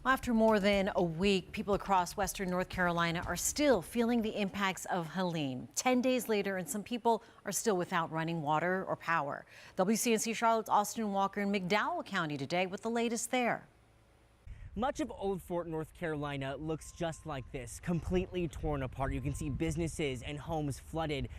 After more than a week, people across western North Carolina are still feeling the impacts of Helene. 10 days later, and some people are still without running water or power. WCNC Charlotte's Austin Walker in McDowell County today with the latest there. Much of Old Fort, North Carolina looks just like this, completely torn apart. You can see businesses and homes flooded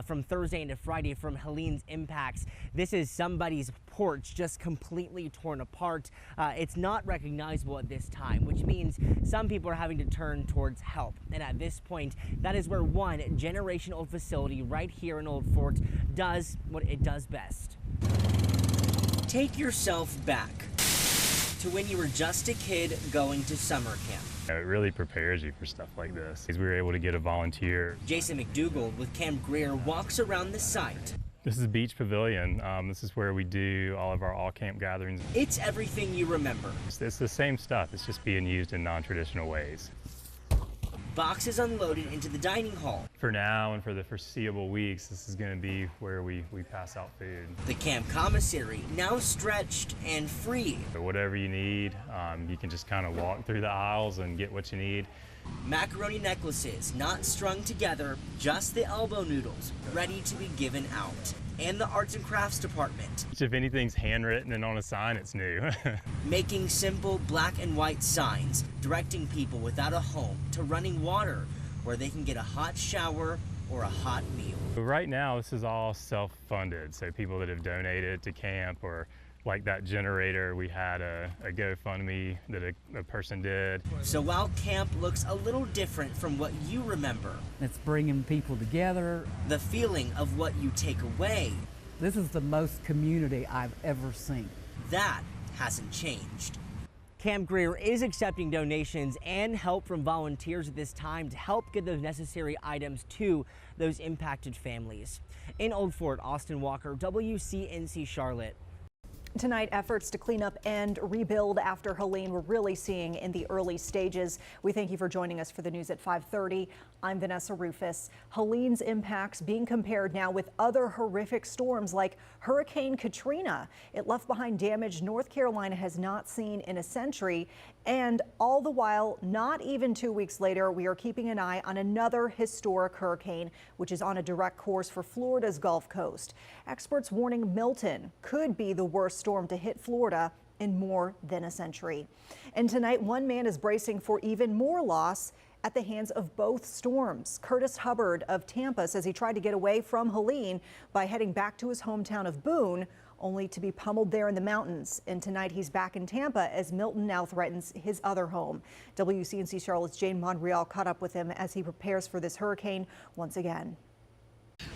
from Thursday into Friday from Helene's impacts. This is somebody's porch just completely torn apart. It's not recognizable at this time, which means some people are having to turn towards help. And at this point, that is where one generation-old facility right here in Old Fort does what it does best. Take yourself back to when you were just a kid going to summer camp. It really prepares you for stuff like this. We were able to get a volunteer. Jason McDougall with Camp Greer walks around the site. This is Beach Pavilion. This is where we do all of our all-camp gatherings. It's everything you remember. It's the same stuff. It's just being used in non-traditional ways. Boxes unloaded into the dining hall. For now and for the foreseeable weeks, this is going to be where we pass out food. The camp commissary now stretched and free. So whatever you need, you can just kind of walk through the aisles and get what you need. Macaroni necklaces not strung together, just the elbow noodles ready to be given out. And the arts and crafts department. If anything's handwritten and on a sign, it's new. Making simple black and white signs, directing people without a home to running water where they can get a hot shower or a hot meal. Right now, this is all self-funded. So people that have donated to camp, or like that generator, we had a GoFundMe that a person did. So while camp looks a little different from what you remember, it's bringing people together. The feeling of what you take away. This is the most community I've ever seen. That hasn't changed. Camp Greer is accepting donations and help from volunteers at this time to help get those necessary items to those impacted families. In Old Fort, Austin Walker, WCNC Charlotte. Tonight, efforts to clean up and rebuild after Helene we're really seeing in the early stages. We thank you for joining us for the news at 5:30. I'm Vanessa Rufus. Helene's impacts being compared now with other horrific storms like Hurricane Katrina. It left behind damage North Carolina has not seen in a century. And all the while, not even 2 weeks later, we are keeping an eye on another historic hurricane, which is on a direct course for Florida's Gulf Coast. Experts warning Milton could be the worst storm to hit Florida in more than a century. And tonight, one man is bracing for even more loss at the hands of both storms. Curtis Hubbard of Tampa says he tried to get away from Helene by heading back to his hometown of Boone, only to be pummeled there in the mountains. And tonight he's back in Tampa as Milton now threatens his other home. WCNC Charlotte's Jane Monreal caught up with him as he prepares for this hurricane once again.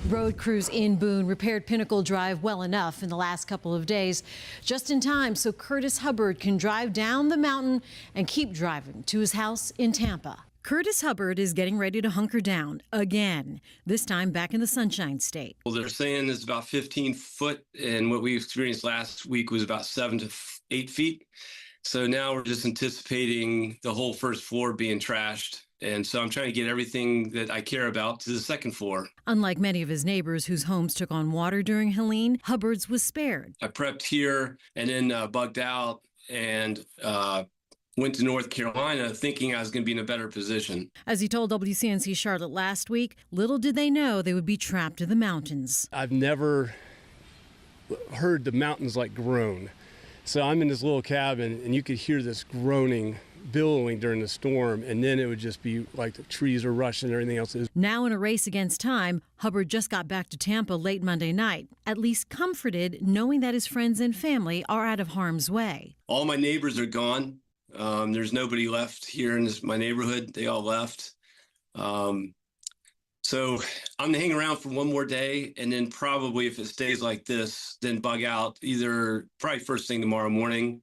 Road crews in Boone repaired Pinnacle Drive well enough in the last couple of days, just in time so Curtis Hubbard can drive down the mountain and keep driving to his house in Tampa. Curtis Hubbard is getting ready to hunker down again, this time back in the Sunshine State. Well, they're saying it's about 15 foot, and what we experienced last week was about 7 to 8 feet. So now we're just anticipating the whole first floor being trashed. And so I'm trying to get everything that I care about to the second floor. Unlike many of his neighbors whose homes took on water during Helene, Hubbard's was spared. I prepped here and then bugged out and went to North Carolina thinking I was going to be in a better position. As he told WCNC Charlotte last week, little did they know they would be trapped in the mountains. I've never heard the mountains like groan. So I'm in this little cabin and you could hear this groaning, billowing during the storm, and then it would just be like the trees are rushing and everything else is. Now in a race against time, Hubbard just got back to Tampa late Monday night, at least comforted knowing that his friends and family are out of harm's way. All my neighbors are gone. There's nobody left here in my neighborhood. They all left. So I'm gonna hang around for one more day, and then probably if it stays like this, then bug out probably first thing tomorrow morning.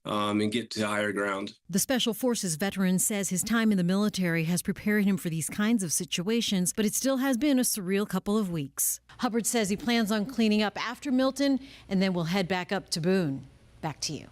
And get to higher ground. The Special Forces veteran says his time in the military has prepared him for these kinds of situations, but it still has been a surreal couple of weeks. Hubbard says he plans on cleaning up after Milton and then will head back up to Boone. Back to you.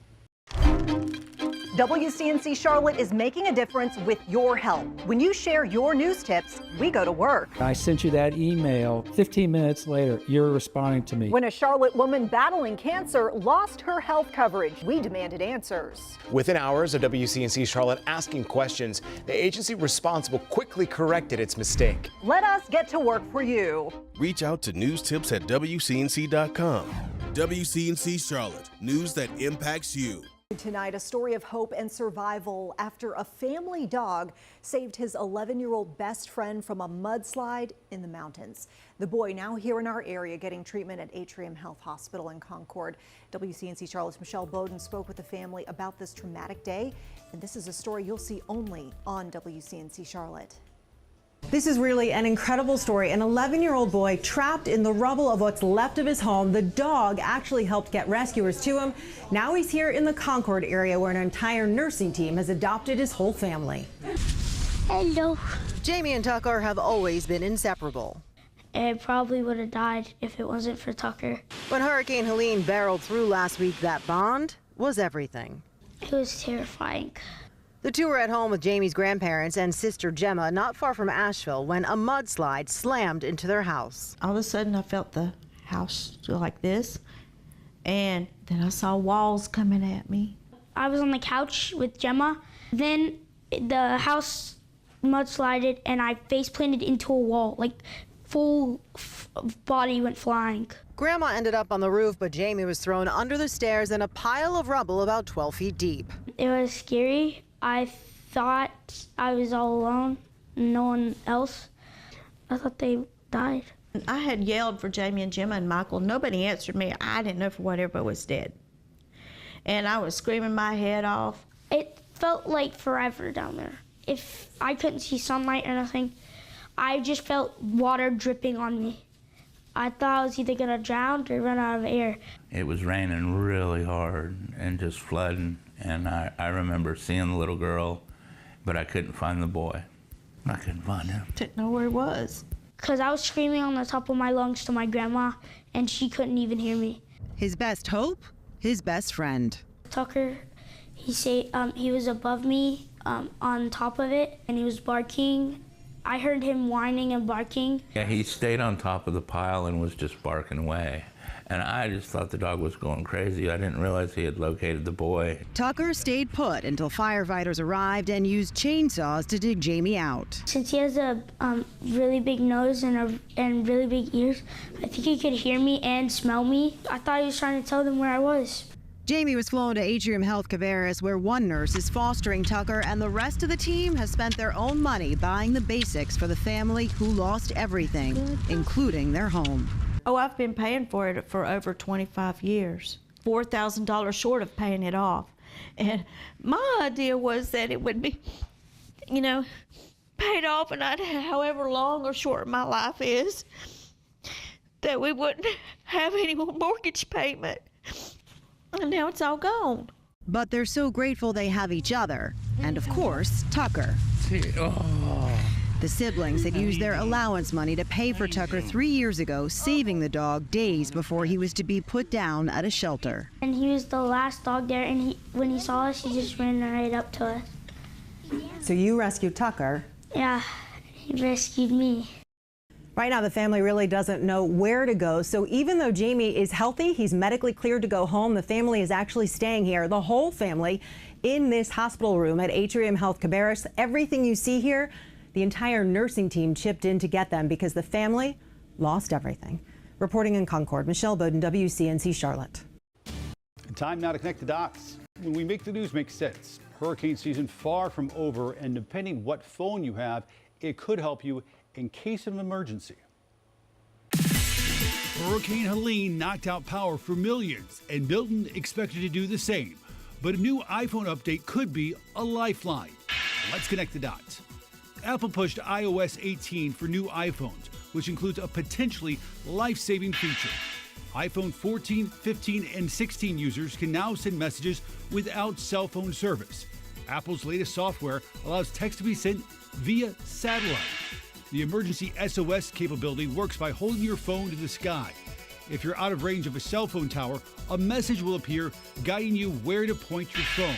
WCNC Charlotte is making a difference with your help. When you share your news tips, we go to work. I sent you that email. 15 minutes later, you're responding to me. When a Charlotte woman battling cancer lost her health coverage, we demanded answers. Within hours of WCNC Charlotte asking questions, the agency responsible quickly corrected its mistake. Let us get to work for you. Reach out to news tips at WCNC.com. WCNC Charlotte, news that impacts you. Tonight, a story of hope and survival after a family dog saved his 11-year-old best friend from a mudslide in the mountains. The boy now here in our area getting treatment at Atrium Health Hospital in Concord. WCNC Charlotte's Michelle Bowden spoke with the family about this traumatic day, and this is a story you'll see only on WCNC Charlotte. This is really an incredible story. An 11-year-old boy trapped in the rubble of what's left of his home. The dog actually helped get rescuers to him. Now he's here in the Concord area where an entire nursing team has adopted his whole family. Hello. Jamie and Tucker have always been inseparable. It probably would have died if it wasn't for Tucker. When Hurricane Helene barreled through last week, that bond was everything. It was terrifying. The two were at home with Jamie's grandparents and sister Gemma not far from Asheville when a mudslide slammed into their house. All of a sudden I felt the house like this, and then I saw walls coming at me. I was on the couch with Gemma. Then the house mudslided and I face planted into a wall, like full body went flying. Grandma ended up on the roof, but Jamie was thrown under the stairs in a pile of rubble about 12 feet deep. It was scary. I thought I was all alone, no one else. I thought they died. I had yelled for Jamie and Gemma and Michael. Nobody answered me. I didn't know for whatever was dead. And I was screaming my head off. It felt like forever down there. If I couldn't see sunlight or nothing, I just felt water dripping on me. I thought I was either gonna drown or run out of air. It was raining really hard and just flooding. And I remember seeing the little girl, but I couldn't find the boy. I couldn't find him. Didn't know where he was. Because I was screaming on the top of my lungs to my grandma, and she couldn't even hear me. His best hope? His best friend. Tucker, he was above me on top of it, and he was barking. I heard him whining and barking. Yeah, he stayed on top of the pile and was just barking away. And I just thought the dog was going crazy. I didn't realize he had located the boy. Tucker stayed put until firefighters arrived and used chainsaws to dig Jamie out. Since he has a really big nose and really big ears, I think he could hear me and smell me. I thought he was trying to tell them where I was. Jamie was flown to Atrium Health Cabarrus, where one nurse is fostering Tucker, and the rest of the team has spent their own money buying the basics for the family who lost everything, including their home. Oh, I've been paying for it for over 25 years. $4,000 short of paying it off. And my idea was that it would be, paid off, and however long or short my life is, that we wouldn't have any more mortgage payment. And now it's all gone. But they're so grateful they have each other, and of course, Tucker. The siblings had used their allowance money to pay for Tucker 3 years ago, saving the dog days before he was to be put down at a shelter. And he was the last dog there, and when he saw us, he just ran right up to us. So you rescued Tucker? Yeah, he rescued me. Right now, the family really doesn't know where to go. So even though Jamie is healthy, he's medically cleared to go home, the family is actually staying here, the whole family, in this hospital room at Atrium Health Cabarrus. Everything you see here, the entire nursing team chipped in to get them because the family lost everything. Reporting in Concord, Michelle Bowden, WCNC Charlotte. Time now to connect the dots. When we make the news make sense. Hurricane season far from over, and depending what phone you have, it could help you in case of an emergency. Hurricane Helene knocked out power for millions, and Milton expected to do the same. But a new iPhone update could be a lifeline. Let's connect the dots. Apple pushed iOS 18 for new iPhones, which includes a potentially life-saving feature. iPhone 14, 15, and 16 users can now send messages without cell phone service. Apple's latest software allows text to be sent via satellite. The emergency SOS capability works by holding your phone to the sky. If you're out of range of a cell phone tower, a message will appear guiding you where to point your phone.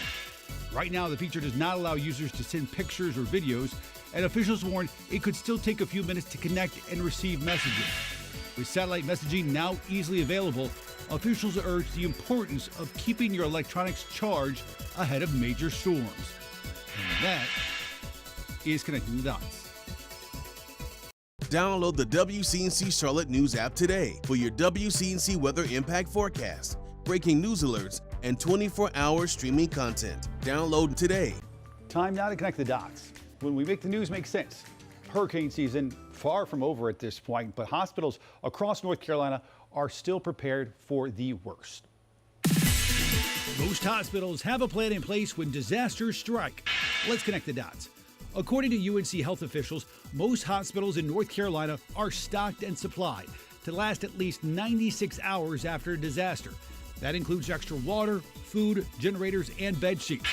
Right now, the feature does not allow users to send pictures or videos, and officials warn it could still take a few minutes to connect and receive messages. With satellite messaging now easily available, officials urge the importance of keeping your electronics charged ahead of major storms. And that is Connecting the Dots. Download the WCNC Charlotte News app today for your WCNC weather impact forecast, breaking news alerts, and 24-hour streaming content. Download today. Time now to connect the dots. When we make the news make sense. Hurricane season far from over at this point, but hospitals across North Carolina are still prepared for the worst. Most hospitals have a plan in place when disasters strike. Let's connect the dots. According to UNC health officials, most hospitals in North Carolina are stocked and supplied to last at least 96 hours after a disaster. That includes extra water, food, generators, and bed sheets.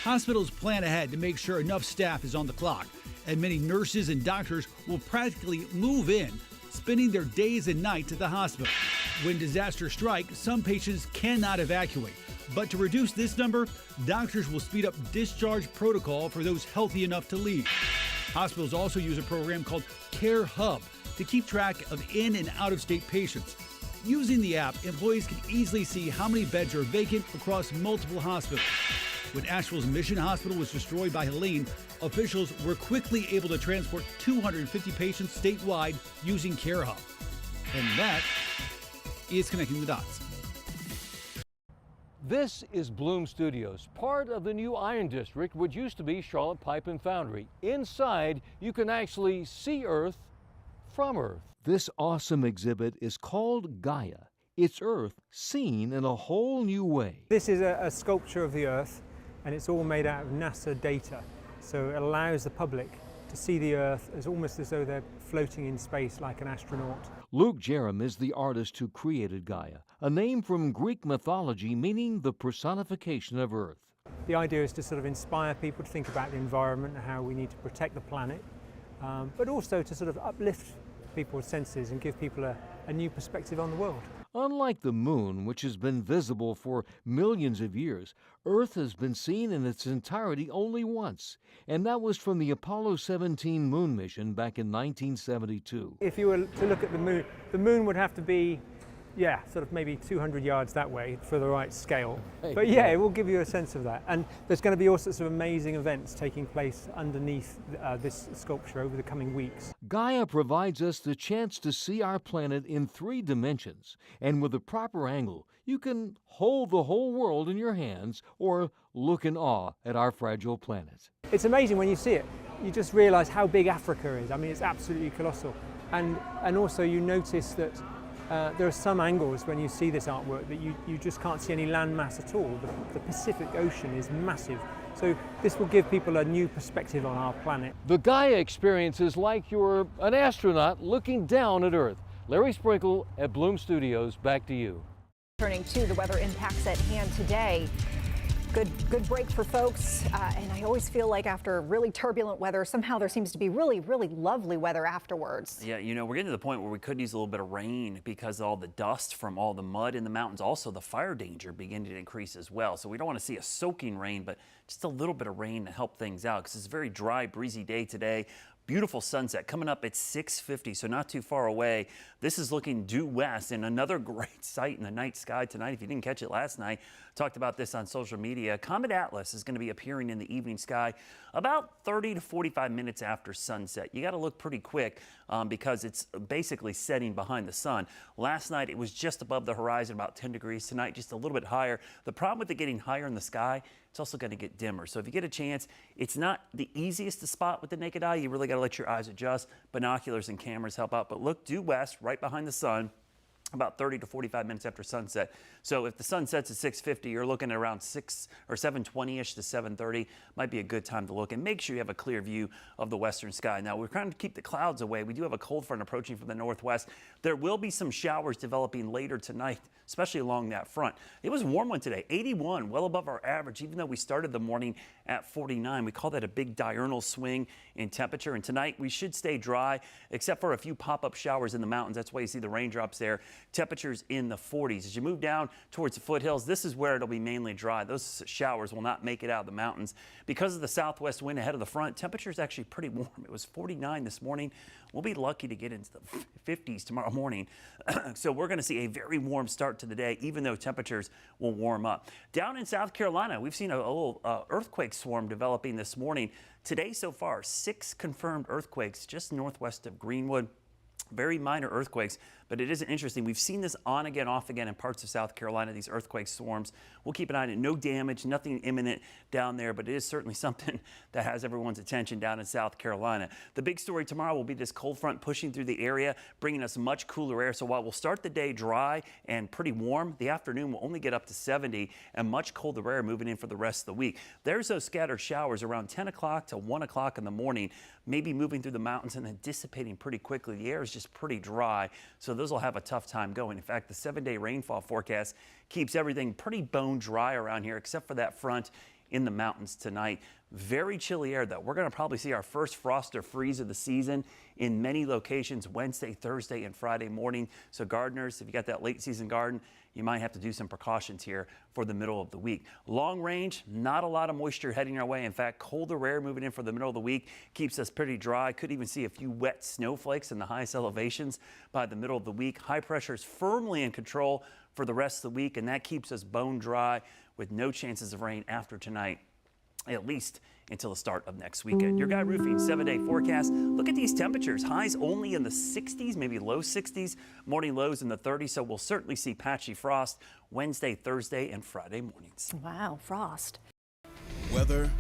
Hospitals plan ahead to make sure enough staff is on the clock, and many nurses and doctors will practically move in, spending their days and nights at the hospital. When disasters strike, some patients cannot evacuate. But to reduce this number, doctors will speed up discharge protocol for those healthy enough to leave. Hospitals also use a program called Care Hub to keep track of in and out of state patients. Using the app, employees can easily see how many beds are vacant across multiple hospitals. When Asheville's Mission Hospital was destroyed by Helene, officials were quickly able to transport 250 patients statewide using Care Hub. And that is Connecting the Dots. This is Bloom Studios, part of the new Iron District, which used to be Charlotte Pipe and Foundry. Inside, you can actually see Earth from Earth. This awesome exhibit is called Gaia. It's Earth seen in a whole new way. This is a sculpture of the Earth, and it's all made out of NASA data. So it allows the public to see the Earth as almost as though they're floating in space like an astronaut. Luke Jerem is the artist who created Gaia, a name from Greek mythology meaning the personification of Earth. The idea is to sort of inspire people to think about the environment and how we need to protect the planet, but also to sort of uplift people's senses and give people a new perspective on the world. Unlike the moon, which has been visible for millions of years, Earth has been seen in its entirety only once, and that was from the Apollo 17 moon mission back in 1972. If you were to look at the moon would have to be, sort of maybe 200 yards that way for the right scale. But yeah, it will give you a sense of that. And there's going to be all sorts of amazing events taking place underneath this sculpture over the coming weeks. Gaia provides us the chance to see our planet in 3 dimensions, and with a proper angle, you can hold the whole world in your hands or look in awe at our fragile planet. It's amazing when you see it. You just realize how big Africa is. I mean, it's absolutely colossal. And also you notice that there are some angles when you see this artwork that you just can't see any land mass at all. The Pacific Ocean is massive. So this will give people a new perspective on our planet. The Gaia experience is like you're an astronaut looking down at Earth. Larry Sprinkle at Bloom Studios, back to you. Turning to the weather impacts at hand today. Good break for folks, and I always feel like after really turbulent weather, somehow there seems to be really lovely weather afterwards. Yeah, you know, we're getting to the point where we could use a little bit of rain because of all the dust from all the mud in the mountains. Also, the fire danger beginning to increase as well. So we don't want to see a soaking rain, but just a little bit of rain to help things out because it's a very dry, breezy day today. Beautiful sunset coming up at 6:50, so not too far away. This is looking due west, and another great sight in the night sky tonight. If you didn't catch it last night, talked about this on social media. Comet Atlas is going to be appearing in the evening sky about 30 to 45 minutes after sunset. You got to look pretty quick because it's basically setting behind the sun. Last night it was just above the horizon, about 10 degrees. Tonight just a little bit higher. The problem with it getting higher in the sky, it's also going to get dimmer. So if you get a chance, it's not the easiest to spot with the naked eye. You really got to let your eyes adjust. Binoculars and cameras help out. But look due west, right behind the sun, about 30 to 45 minutes after sunset. So if the sun sets at 6:50, you're looking at around 6 or 7:20ish to 7:30. Might be a good time to look, and make sure you have a clear view of the western sky. Now, we're trying to keep the clouds away. We do have a cold front approaching from the northwest. There will be some showers developing later tonight, especially along that front. It was a warm one today, 81, well above our average, even though we started the morning at 49. We call that a big diurnal swing in temperature, and tonight we should stay dry, except for a few pop-up showers in the mountains. That's why you see the raindrops there. temperatures in the 40s. As you move down towards the foothills, this is where it'll be mainly dry. Those showers will not make it out of the mountains. Because of the southwest wind ahead of the front, temperatures actually pretty warm. It was 49 this morning. We'll be lucky to get into the 50s tomorrow morning. So we're going to see a very warm start to the day, even though temperatures will warm up. Down in South Carolina, we've seen a little earthquake swarm developing this morning. Today so far, 6 confirmed earthquakes just northwest of Greenwood. Very minor earthquakes, but it isn't interesting. We've seen this on again, off again in parts of South Carolina, these earthquake swarms. We'll keep an eye on it. No damage, nothing imminent down there, but it is certainly something that has everyone's attention down in South Carolina. The big story tomorrow will be this cold front pushing through the area, bringing us much cooler air. So while we'll start the day dry and pretty warm, the afternoon will only get up to 70 and much colder air moving in for the rest of the week. There's those scattered showers around 10 o'clock to 1 o'clock in the morning, maybe moving through the mountains and then dissipating pretty quickly. The air is just pretty dry, so those will have a tough time going. In fact, the 7-day rainfall forecast keeps everything pretty bone dry around here, except for that front in the mountains tonight. Very chilly air, though. We're going to probably see our first frost or freeze of the season in many locations Wednesday, Thursday, and Friday morning. So gardeners, if you got that late season garden, you might have to do some precautions here for the middle of the week. Long range, not a lot of moisture heading our way. In fact, colder air moving in for the middle of the week keeps us pretty dry. Could even see a few wet snowflakes in the highest elevations by the middle of the week. High pressure is firmly in control for the rest of the week, and that keeps us bone dry with no chances of rain after tonight, at least until the start of next weekend. Your Guy Roofing 7-day forecast. Look at these temperatures. Highs only in the 60s, maybe low 60s. Morning lows in the 30s, so we'll certainly see patchy frost Wednesday, Thursday, and Friday mornings. Wow, frost. Weather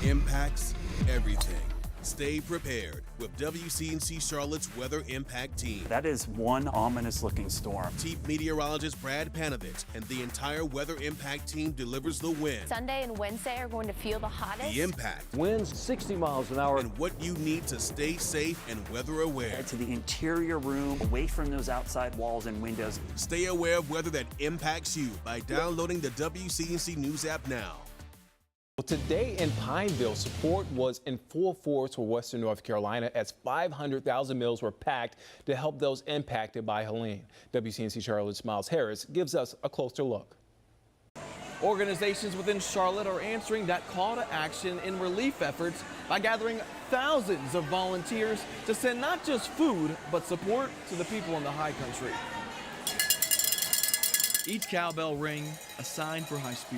impacts everything. Stay prepared with WCNC Charlotte's Weather Impact Team. That is one ominous looking storm. Chief Meteorologist Brad Panovich and the entire Weather Impact Team delivers the win. Sunday and Wednesday are going to feel the hottest. The impact. Winds 60 miles an hour. And what you need to stay safe and weather aware. Head to the interior room, away from those outside walls and windows. Stay aware of weather that impacts you by downloading the WCNC News app now. Well, today in Pineville, support was in full force for Western North Carolina as 500,000 meals were packed to help those impacted by Helene. WCNC Charlotte's Miles Harris gives us a closer look. Organizations within Charlotte are answering that call to action in relief efforts by gathering thousands of volunteers to send not just food, but support to the people in the high country. Each cowbell ring, a sign for high spirit.